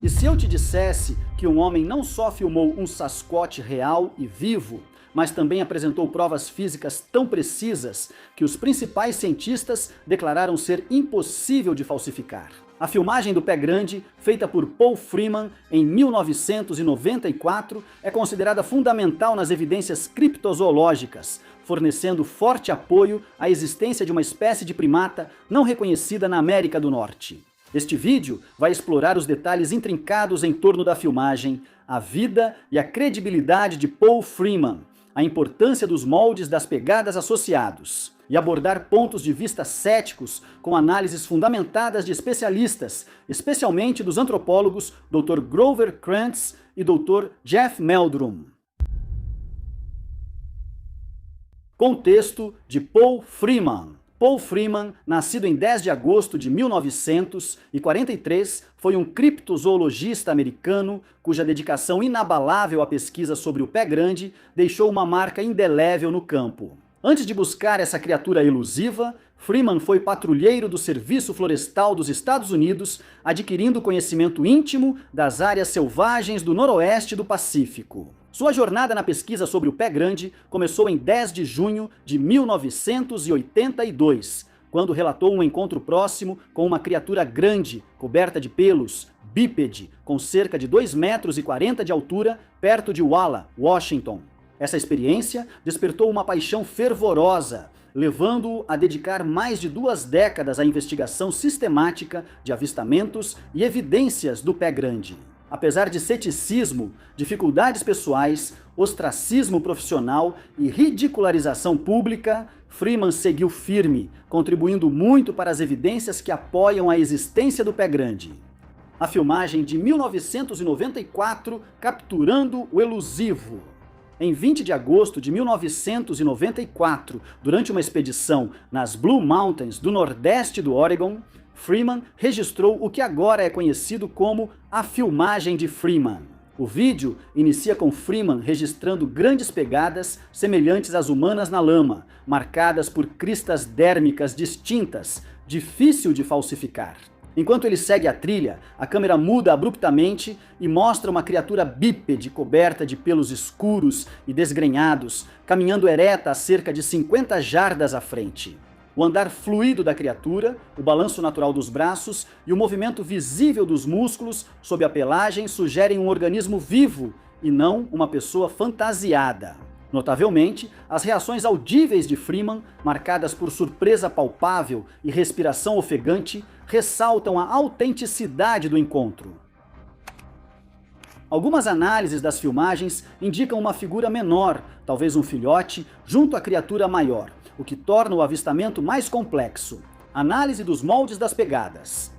E se eu te dissesse que um homem não só filmou um Sasquatch real e vivo, mas também apresentou provas físicas tão precisas que os principais cientistas declararam ser impossível de falsificar? A filmagem do Pé Grande, feita por Paul Freeman em 1994, é considerada fundamental nas evidências criptozoológicas, fornecendo forte apoio à existência de uma espécie de primata não reconhecida na América do Norte. Este vídeo vai explorar os detalhes intrincados em torno da filmagem, a vida e a credibilidade de Paul Freeman, a importância dos moldes das pegadas associados, e abordar pontos de vista céticos com análises fundamentadas de especialistas, especialmente dos antropólogos Dr. Grover Krantz e Dr. Jeff Meldrum. Contexto de Paul Freeman. Paul Freeman, nascido em 10 de agosto de 1943, foi um criptozoologista americano cuja dedicação inabalável à pesquisa sobre o pé grande deixou uma marca indelével no campo. Antes de buscar essa criatura elusiva, Freeman foi patrulheiro do Serviço Florestal dos Estados Unidos, adquirindo conhecimento íntimo das áreas selvagens do noroeste do Pacífico. Sua jornada na pesquisa sobre o pé grande começou em 10 de junho de 1982, quando relatou um encontro próximo com uma criatura grande, coberta de pelos, bípede, com cerca de 2,40 metros de altura, perto de Walla, Washington. Essa experiência despertou uma paixão fervorosa, levando-o a dedicar mais de 2 décadas à investigação sistemática de avistamentos e evidências do pé grande. Apesar de ceticismo, dificuldades pessoais, ostracismo profissional e ridicularização pública, Freeman seguiu firme, contribuindo muito para as evidências que apoiam a existência do pé grande. A filmagem de 1994, Capturando o Elusivo. Em 20 de agosto de 1994, durante uma expedição nas Blue Mountains do nordeste do Oregon, Freeman registrou o que agora é conhecido como a filmagem de Freeman. O vídeo inicia com Freeman registrando grandes pegadas semelhantes às humanas na lama, marcadas por cristas dérmicas distintas, difícil de falsificar. Enquanto ele segue a trilha, a câmera muda abruptamente e mostra uma criatura bípede coberta de pelos escuros e desgrenhados, caminhando ereta a cerca de 50 jardas à frente. O andar fluido da criatura, o balanço natural dos braços e o movimento visível dos músculos sob a pelagem sugerem um organismo vivo e não uma pessoa fantasiada. Notavelmente, as reações audíveis de Freeman, marcadas por surpresa palpável e respiração ofegante, ressaltam a autenticidade do encontro. Algumas análises das filmagens indicam uma figura menor, talvez um filhote, junto à criatura maior, o que torna o avistamento mais complexo. Análise dos moldes das pegadas.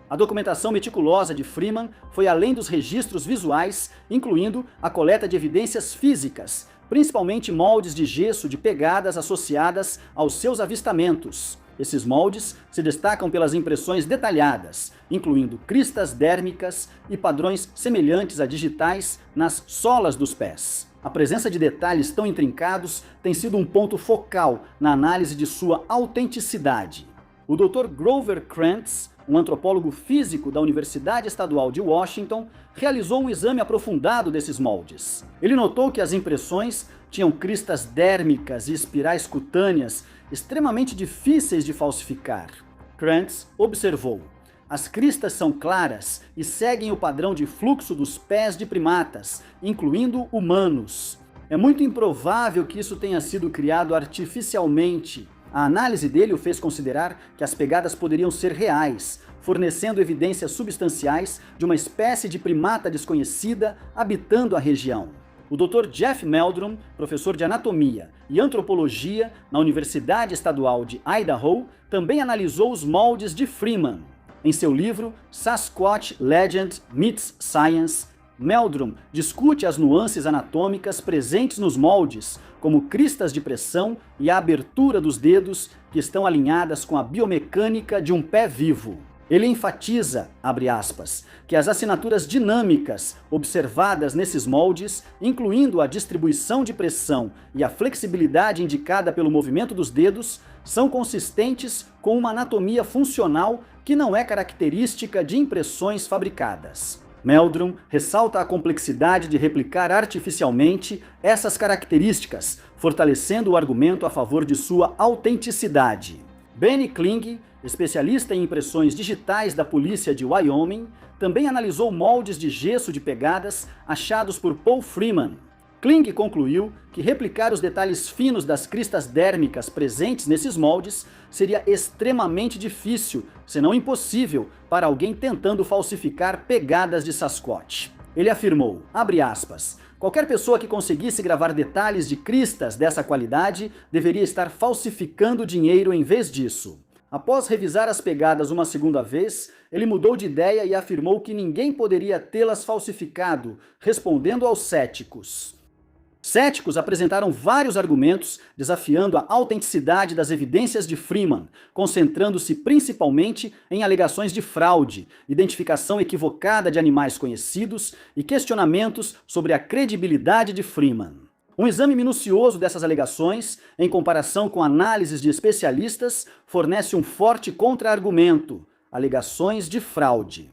A documentação meticulosa de Freeman foi além dos registros visuais, incluindo a coleta de evidências físicas, principalmente moldes de gesso de pegadas associadas aos seus avistamentos. Esses moldes se destacam pelas impressões detalhadas, incluindo cristas dérmicas e padrões semelhantes a digitais nas solas dos pés. A presença de detalhes tão intrincados tem sido um ponto focal na análise de sua autenticidade. O Dr. Grover Krantz, um antropólogo físico da Universidade Estadual de Washington, realizou um exame aprofundado desses moldes. Ele notou que as impressões tinham cristas dérmicas e espirais cutâneas extremamente difíceis de falsificar. Krantz observou: as cristas são claras e seguem o padrão de fluxo dos pés de primatas, incluindo humanos. É muito improvável que isso tenha sido criado artificialmente. A análise dele o fez considerar que as pegadas poderiam ser reais, fornecendo evidências substanciais de uma espécie de primata desconhecida habitando a região. O Dr. Jeff Meldrum, professor de anatomia e antropologia na Universidade Estadual de Idaho, também analisou os moldes de Freeman. Em seu livro Sasquatch Legend Meets Science, Meldrum discute as nuances anatômicas presentes nos moldes, como cristas de pressão e a abertura dos dedos, que estão alinhadas com a biomecânica de um pé vivo. Ele enfatiza, abre aspas, que as assinaturas dinâmicas observadas nesses moldes, incluindo a distribuição de pressão e a flexibilidade indicada pelo movimento dos dedos, são consistentes com uma anatomia funcional que não é característica de impressões fabricadas. Meldrum ressalta a complexidade de replicar artificialmente essas características, fortalecendo o argumento a favor de sua autenticidade. Benny Kling, especialista em impressões digitais da polícia de Wyoming, também analisou moldes de gesso de pegadas achados por Paul Freeman. Kling concluiu que replicar os detalhes finos das cristas dérmicas presentes nesses moldes seria extremamente difícil, se não impossível, para alguém tentando falsificar pegadas de Sasquatch. Ele afirmou, abre aspas, qualquer pessoa que conseguisse gravar detalhes de cristas dessa qualidade deveria estar falsificando dinheiro em vez disso. Após revisar as pegadas uma segunda vez, ele mudou de ideia e afirmou que ninguém poderia tê-las falsificado, respondendo aos céticos. Céticos apresentaram vários argumentos desafiando a autenticidade das evidências de Freeman, concentrando-se principalmente em alegações de fraude, identificação equivocada de animais conhecidos e questionamentos sobre a credibilidade de Freeman. Um exame minucioso dessas alegações, em comparação com análises de especialistas, fornece um forte contra-argumento: alegações de fraude.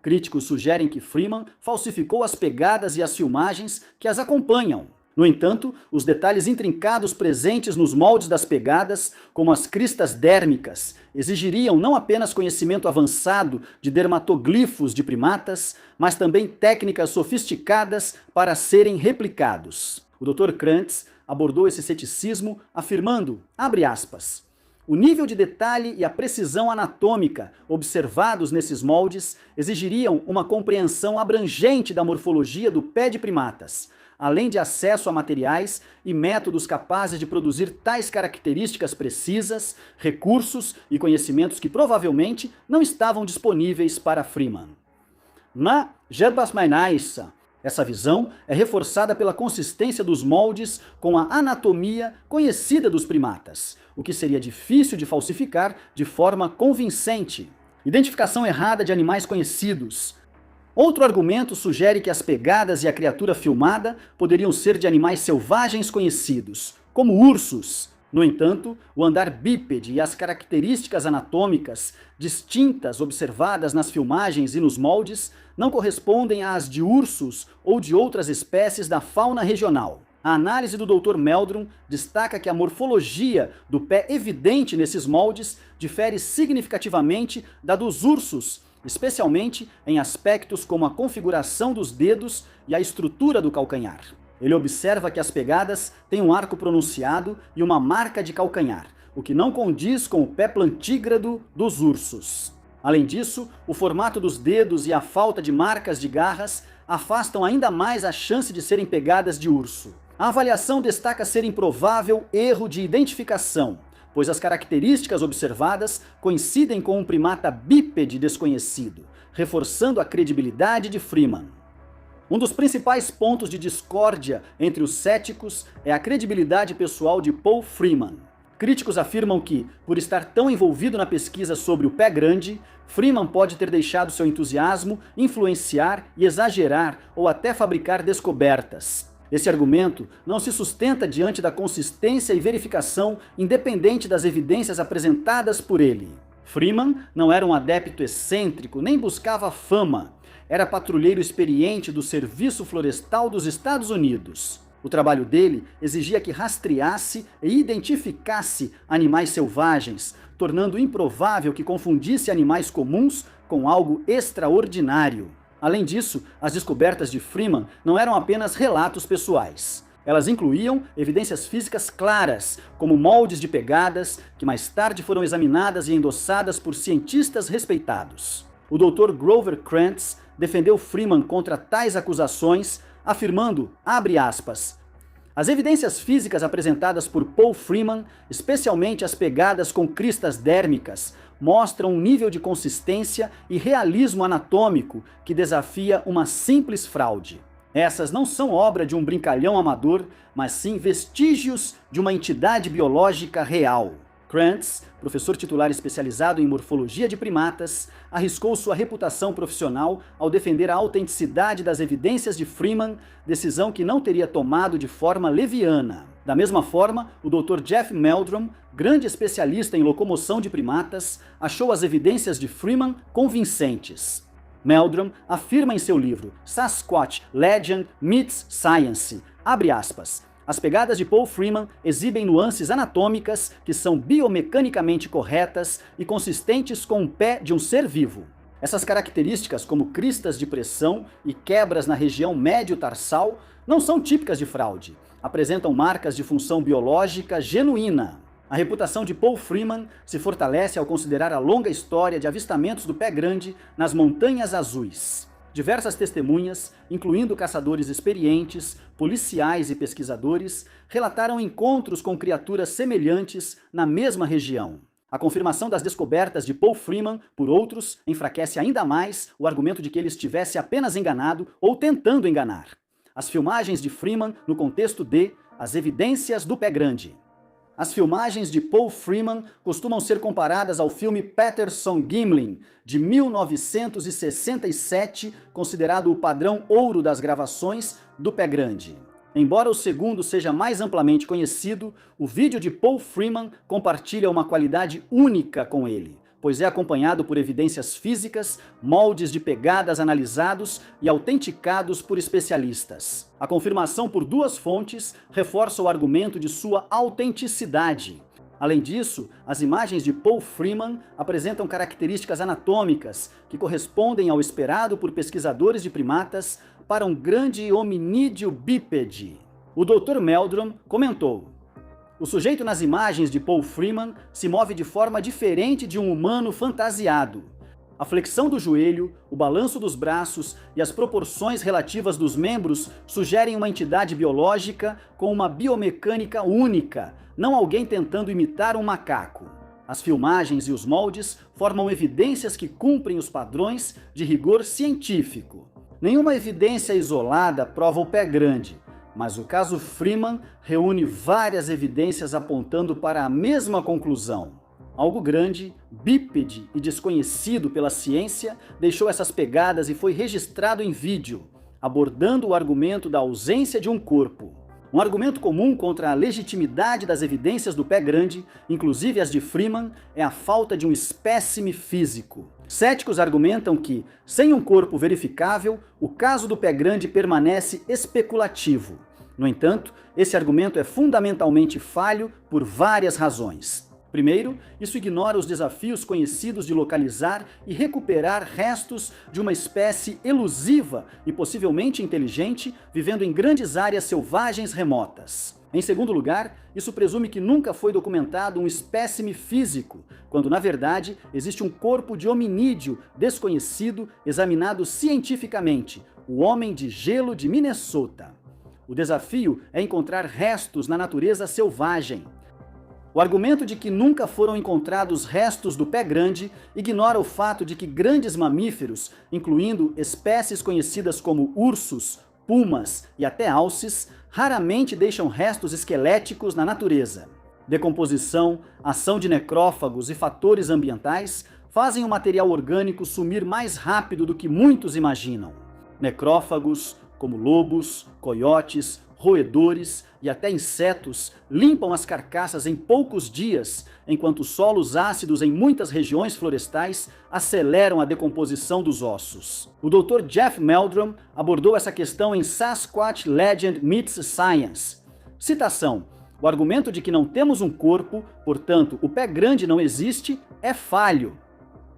Críticos sugerem que Freeman falsificou as pegadas e as filmagens que as acompanham. No entanto, os detalhes intrincados presentes nos moldes das pegadas, como as cristas dérmicas, exigiriam não apenas conhecimento avançado de dermatoglifos de primatas, mas também técnicas sofisticadas para serem replicados. O Dr. Krantz abordou esse ceticismo afirmando, abre aspas, o nível de detalhe e a precisão anatômica observados nesses moldes exigiriam uma compreensão abrangente da morfologia do pé de primatas, além de acesso a materiais e métodos capazes de produzir tais características precisas, recursos e conhecimentos que provavelmente não estavam disponíveis para Freeman. Na Gerbasmeinaissa, essa visão é reforçada pela consistência dos moldes com a anatomia conhecida dos primatas, o que seria difícil de falsificar de forma convincente. Identificação errada de animais conhecidos. Outro argumento sugere que as pegadas e a criatura filmada poderiam ser de animais selvagens conhecidos, como ursos. No entanto, o andar bípede e as características anatômicas distintas observadas nas filmagens e nos moldes não correspondem às de ursos ou de outras espécies da fauna regional. A análise do Dr. Meldrum destaca que a morfologia do pé evidente nesses moldes difere significativamente da dos ursos, especialmente em aspectos como a configuração dos dedos e a estrutura do calcanhar. Ele observa que as pegadas têm um arco pronunciado e uma marca de calcanhar, o que não condiz com o pé plantígrado dos ursos. Além disso, o formato dos dedos e a falta de marcas de garras afastam ainda mais a chance de serem pegadas de urso. A avaliação destaca ser improvável erro de identificação, pois as características observadas coincidem com um primata bípede desconhecido, reforçando a credibilidade de Freeman. Um dos principais pontos de discórdia entre os céticos é a credibilidade pessoal de Paul Freeman. Críticos afirmam que, por estar tão envolvido na pesquisa sobre o pé grande, Freeman pode ter deixado seu entusiasmo influenciar e exagerar ou até fabricar descobertas. Esse argumento não se sustenta diante da consistência e verificação independente das evidências apresentadas por ele. Freeman não era um adepto excêntrico nem buscava fama. Era patrulheiro experiente do Serviço Florestal dos Estados Unidos. O trabalho dele exigia que rastreasse e identificasse animais selvagens, tornando improvável que confundisse animais comuns com algo extraordinário. Além disso, as descobertas de Freeman não eram apenas relatos pessoais. Elas incluíam evidências físicas claras, como moldes de pegadas, que mais tarde foram examinadas e endossadas por cientistas respeitados. O Dr. Grover Krantz defendeu Freeman contra tais acusações, afirmando, abre aspas, as evidências físicas apresentadas por Paul Freeman, especialmente as pegadas com cristas dérmicas, mostram um nível de consistência e realismo anatômico que desafia uma simples fraude. Essas não são obra de um brincalhão amador, mas sim vestígios de uma entidade biológica real. Krantz, professor titular especializado em morfologia de primatas, arriscou sua reputação profissional ao defender a autenticidade das evidências de Freeman, decisão que não teria tomado de forma leviana. Da mesma forma, o Dr. Jeff Meldrum, grande especialista em locomoção de primatas, achou as evidências de Freeman convincentes. Meldrum afirma em seu livro Sasquatch Legend Meets Science, abre aspas, as pegadas de Paul Freeman exibem nuances anatômicas que são biomecanicamente corretas e consistentes com o pé de um ser vivo. Essas características, como cristas de pressão e quebras na região médio-tarsal, não são típicas de fraude. Apresentam marcas de função biológica genuína. A reputação de Paul Freeman se fortalece ao considerar a longa história de avistamentos do pé grande nas Montanhas Azuis. Diversas testemunhas, incluindo caçadores experientes, policiais e pesquisadores, relataram encontros com criaturas semelhantes na mesma região. A confirmação das descobertas de Paul Freeman por outros enfraquece ainda mais o argumento de que ele estivesse apenas enganado ou tentando enganar. As filmagens de Freeman no contexto de As Evidências do Pé Grande. As filmagens de Paul Freeman costumam ser comparadas ao filme Patterson-Gimlin, de 1967, considerado o padrão ouro das gravações do Pé Grande. Embora o segundo seja mais amplamente conhecido, o vídeo de Paul Freeman compartilha uma qualidade única com ele, pois é acompanhado por evidências físicas, moldes de pegadas analisados e autenticados por especialistas. A confirmação por duas fontes reforça o argumento de sua autenticidade. Além disso, as imagens de Paul Freeman apresentam características anatômicas que correspondem ao esperado por pesquisadores de primatas para um grande hominídeo bípede. O Dr. Meldrum comentou: o sujeito nas imagens de Paul Freeman se move de forma diferente de um humano fantasiado. A flexão do joelho, o balanço dos braços e as proporções relativas dos membros sugerem uma entidade biológica com uma biomecânica única, não alguém tentando imitar um macaco. As filmagens e os moldes formam evidências que cumprem os padrões de rigor científico. Nenhuma evidência isolada prova o pé grande, mas o caso Freeman reúne várias evidências apontando para a mesma conclusão. Algo grande, bípede e desconhecido pela ciência deixou essas pegadas e foi registrado em vídeo, abordando o argumento da ausência de um corpo. Um argumento comum contra a legitimidade das evidências do pé grande, inclusive as de Freeman, é a falta de um espécime físico. Céticos argumentam que, sem um corpo verificável, o caso do pé grande permanece especulativo. No entanto, esse argumento é fundamentalmente falho por várias razões. Primeiro, isso ignora os desafios conhecidos de localizar e recuperar restos de uma espécie elusiva e possivelmente inteligente, vivendo em grandes áreas selvagens remotas. Em segundo lugar, isso presume que nunca foi documentado um espécime físico, quando na verdade existe um corpo de hominídeo desconhecido examinado cientificamente, o homem de gelo de Minnesota. O desafio é encontrar restos na natureza selvagem. O argumento de que nunca foram encontrados restos do pé grande ignora o fato de que grandes mamíferos, incluindo espécies conhecidas como ursos, pumas e até alces, raramente deixam restos esqueléticos na natureza. Decomposição, ação de necrófagos e fatores ambientais fazem o material orgânico sumir mais rápido do que muitos imaginam. Necrófagos, como lobos, coiotes, roedores e até insetos limpam as carcaças em poucos dias, enquanto solos ácidos em muitas regiões florestais aceleram a decomposição dos ossos. O Dr. Jeff Meldrum abordou essa questão em Sasquatch Legend Meets Science. Citação: o argumento de que não temos um corpo, portanto o pé grande não existe, é falho.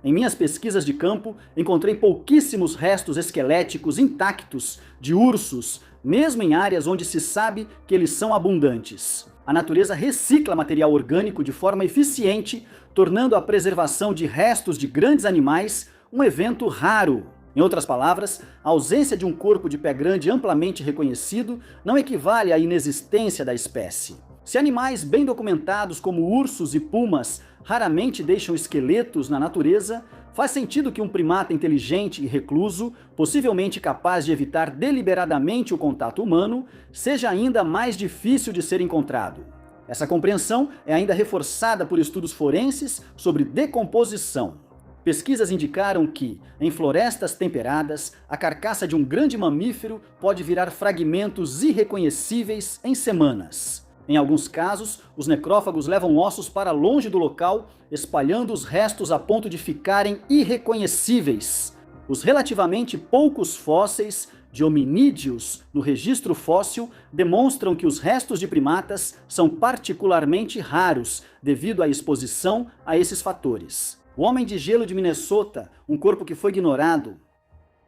Em minhas pesquisas de campo, encontrei pouquíssimos restos esqueléticos intactos de ursos, mesmo em áreas onde se sabe que eles são abundantes. A natureza recicla material orgânico de forma eficiente, tornando a preservação de restos de grandes animais um evento raro. Em outras palavras, a ausência de um corpo de pé grande amplamente reconhecido não equivale à inexistência da espécie. Se animais bem documentados como ursos e pumas raramente deixam esqueletos na natureza, faz sentido que um primata inteligente e recluso, possivelmente capaz de evitar deliberadamente o contato humano, seja ainda mais difícil de ser encontrado. Essa compreensão é ainda reforçada por estudos forenses sobre decomposição. Pesquisas indicaram que, em florestas temperadas, a carcaça de um grande mamífero pode virar fragmentos irreconhecíveis em semanas. Em alguns casos, os necrófagos levam ossos para longe do local, espalhando os restos a ponto de ficarem irreconhecíveis. Os relativamente poucos fósseis de hominídeos no registro fóssil demonstram que os restos de primatas são particularmente raros devido à exposição a esses fatores. O homem de gelo de Minnesota, um corpo que foi ignorado.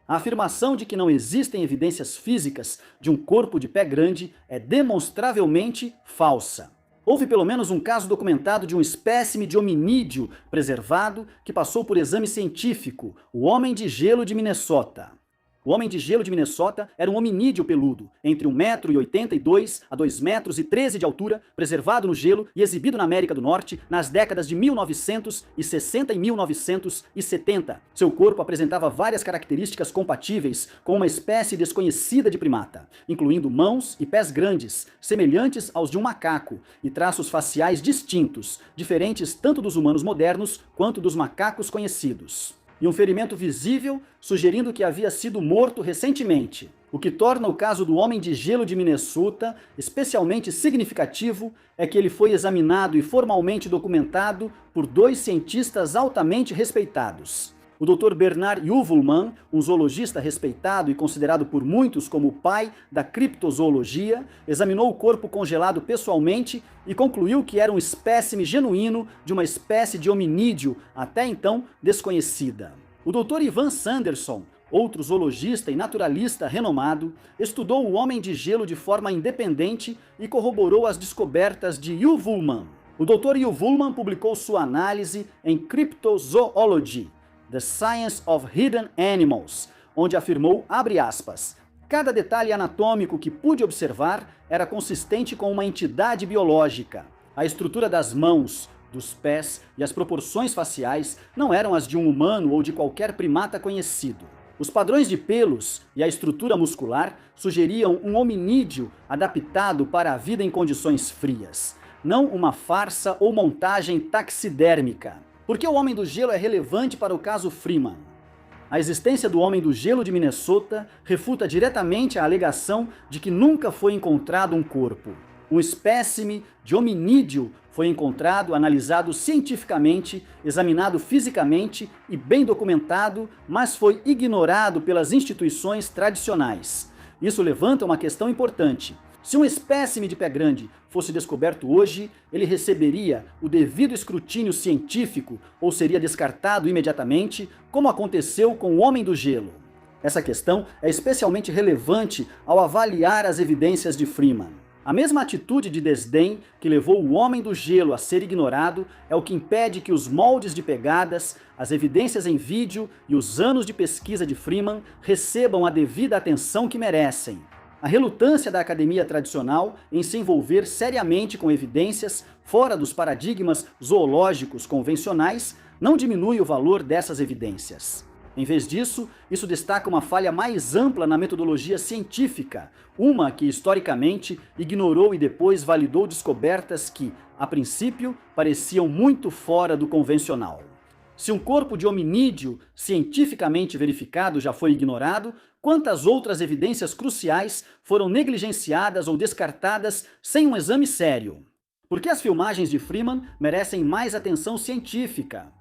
A afirmação de que não existem evidências físicas de um corpo de pé grande é demonstravelmente falsa. Houve pelo menos um caso documentado de um espécime de hominídeo preservado que passou por exame científico, o homem de gelo de Minnesota. O homem de gelo de Minnesota era um hominídeo peludo, entre 1,82 m a 2,13 m de altura, preservado no gelo e exibido na América do Norte nas décadas de 1960 e 1970. Seu corpo apresentava várias características compatíveis com uma espécie desconhecida de primata, incluindo mãos e pés grandes, semelhantes aos de um macaco, e traços faciais distintos, diferentes tanto dos humanos modernos quanto dos macacos conhecidos. E um ferimento visível, sugerindo que havia sido morto recentemente, o que torna o caso do homem de gelo de Minnesota especialmente significativo é que ele foi examinado e formalmente documentado por 2 cientistas altamente respeitados. O Dr. Bernard Heuvelman, um zoologista respeitado e considerado por muitos como o pai da criptozoologia, examinou o corpo congelado pessoalmente e concluiu que era um espécime genuíno de uma espécie de hominídeo até então desconhecida. O Dr. Ivan Sanderson, outro zoologista e naturalista renomado, estudou o homem de gelo de forma independente e corroborou as descobertas de Heuvelman. O Dr. Heuvelman publicou sua análise em Cryptozoology, The Science of Hidden Animals, onde afirmou, abre aspas, cada detalhe anatômico que pude observar era consistente com uma entidade biológica. A estrutura das mãos, dos pés e as proporções faciais não eram as de um humano ou de qualquer primata conhecido. Os padrões de pelos e a estrutura muscular sugeriam um hominídeo adaptado para a vida em condições frias, não uma farsa ou montagem taxidérmica. Por que o homem do gelo é relevante para o caso Freeman? A existência do homem do gelo de Minnesota refuta diretamente a alegação de que nunca foi encontrado um corpo. Um espécime de hominídeo foi encontrado, analisado cientificamente, examinado fisicamente e bem documentado, mas foi ignorado pelas instituições tradicionais. Isso levanta uma questão importante. Se um espécime de pé grande fosse descoberto hoje, ele receberia o devido escrutínio científico ou seria descartado imediatamente, como aconteceu com o homem do gelo? Essa questão é especialmente relevante ao avaliar as evidências de Freeman. A mesma atitude de desdém que levou o homem do gelo a ser ignorado é o que impede que os moldes de pegadas, as evidências em vídeo e os anos de pesquisa de Freeman recebam a devida atenção que merecem. A relutância da academia tradicional em se envolver seriamente com evidências fora dos paradigmas zoológicos convencionais não diminui o valor dessas evidências. Em vez disso, isso destaca uma falha mais ampla na metodologia científica, uma que historicamente ignorou e depois validou descobertas que, a princípio, pareciam muito fora do convencional. Se um corpo de hominídeo cientificamente verificado já foi ignorado, quantas outras evidências cruciais foram negligenciadas ou descartadas sem um exame sério? Por que as filmagens de Freeman merecem mais atenção científica?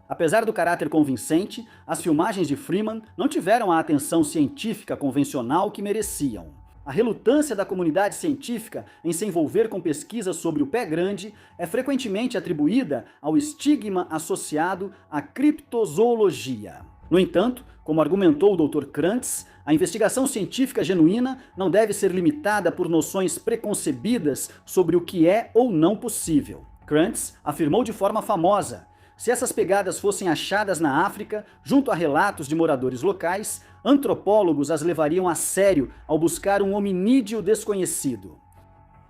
Apesar do caráter convincente, as filmagens de Freeman não tiveram a atenção científica convencional que mereciam. A relutância da comunidade científica em se envolver com pesquisas sobre o pé grande é frequentemente atribuída ao estigma associado à criptozoologia. No entanto, como argumentou o Dr. Krantz, a investigação científica genuína não deve ser limitada por noções preconcebidas sobre o que é ou não possível. Krantz afirmou de forma famosa: se essas pegadas fossem achadas na África, junto a relatos de moradores locais, antropólogos as levariam a sério ao buscar um hominídeo desconhecido.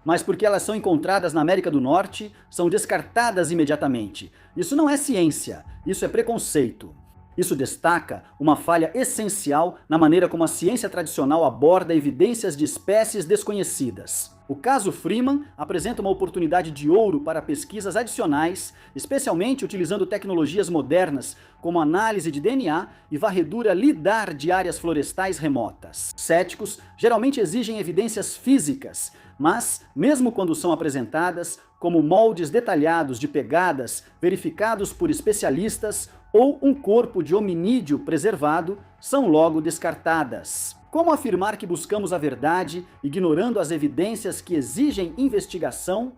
Mas porque elas são encontradas na América do Norte, são descartadas imediatamente. Isso não é ciência, isso é preconceito. Isso destaca uma falha essencial na maneira como a ciência tradicional aborda evidências de espécies desconhecidas. O caso Freeman apresenta uma oportunidade de ouro para pesquisas adicionais, especialmente utilizando tecnologias modernas, como análise de DNA e varredura lidar de áreas florestais remotas. Céticos geralmente exigem evidências físicas, mas, mesmo quando são apresentadas como moldes detalhados de pegadas verificados por especialistas, ou um corpo de hominídeo preservado são logo descartadas. Como afirmar que buscamos a verdade, ignorando as evidências que exigem investigação?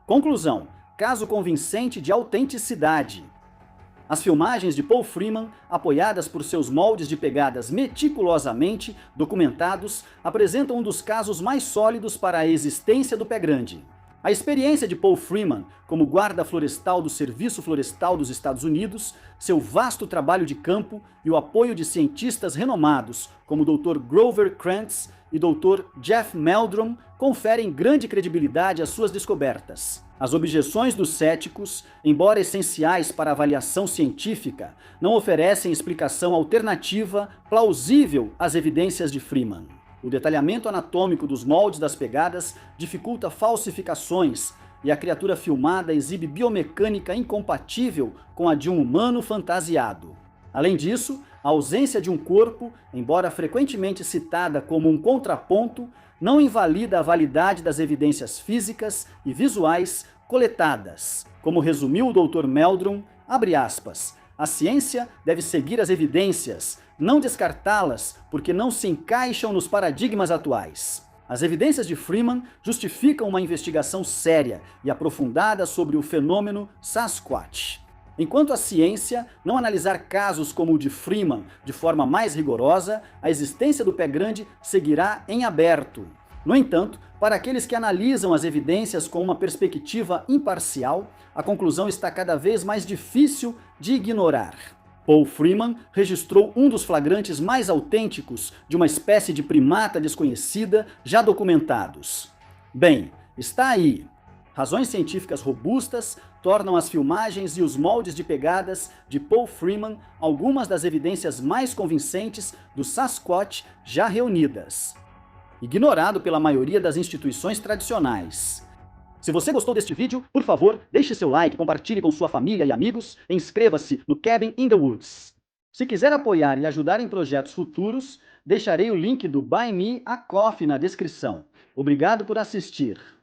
Conclusão: caso convincente de autenticidade. As filmagens de Paul Freeman, apoiadas por seus moldes de pegadas meticulosamente documentados, apresentam um dos casos mais sólidos para a existência do pé grande. A experiência de Paul Freeman como guarda florestal do Serviço Florestal dos Estados Unidos, seu vasto trabalho de campo e o apoio de cientistas renomados como o Dr. Grover Krantz e Dr. Jeff Meldrum conferem grande credibilidade às suas descobertas. As objeções dos céticos, embora essenciais para a avaliação científica, não oferecem explicação alternativa plausível às evidências de Freeman. O detalhamento anatômico dos moldes das pegadas dificulta falsificações e a criatura filmada exibe biomecânica incompatível com a de um humano fantasiado. Além disso, a ausência de um corpo, embora frequentemente citada como um contraponto, não invalida a validade das evidências físicas e visuais coletadas. Como resumiu o Dr. Meldrum, abre aspas, a ciência deve seguir as evidências, não descartá-las porque não se encaixam nos paradigmas atuais. As evidências de Freeman justificam uma investigação séria e aprofundada sobre o fenômeno Sasquatch. Enquanto a ciência não analisar casos como o de Freeman de forma mais rigorosa, a existência do pé grande seguirá em aberto. No entanto, para aqueles que analisam as evidências com uma perspectiva imparcial, a conclusão está cada vez mais difícil de ignorar. Paul Freeman registrou um dos flagrantes mais autênticos de uma espécie de primata desconhecida já documentados. Bem, está aí. Razões científicas robustas tornam as filmagens e os moldes de pegadas de Paul Freeman algumas das evidências mais convincentes do Sasquatch já reunidas. Ignorado pela maioria das instituições tradicionais. Se você gostou deste vídeo, por favor, deixe seu like, compartilhe com sua família e amigos e inscreva-se no Cabin in the Woods. Se quiser apoiar e ajudar em projetos futuros, deixarei o link do Buy Me a Coffee na descrição. Obrigado por assistir.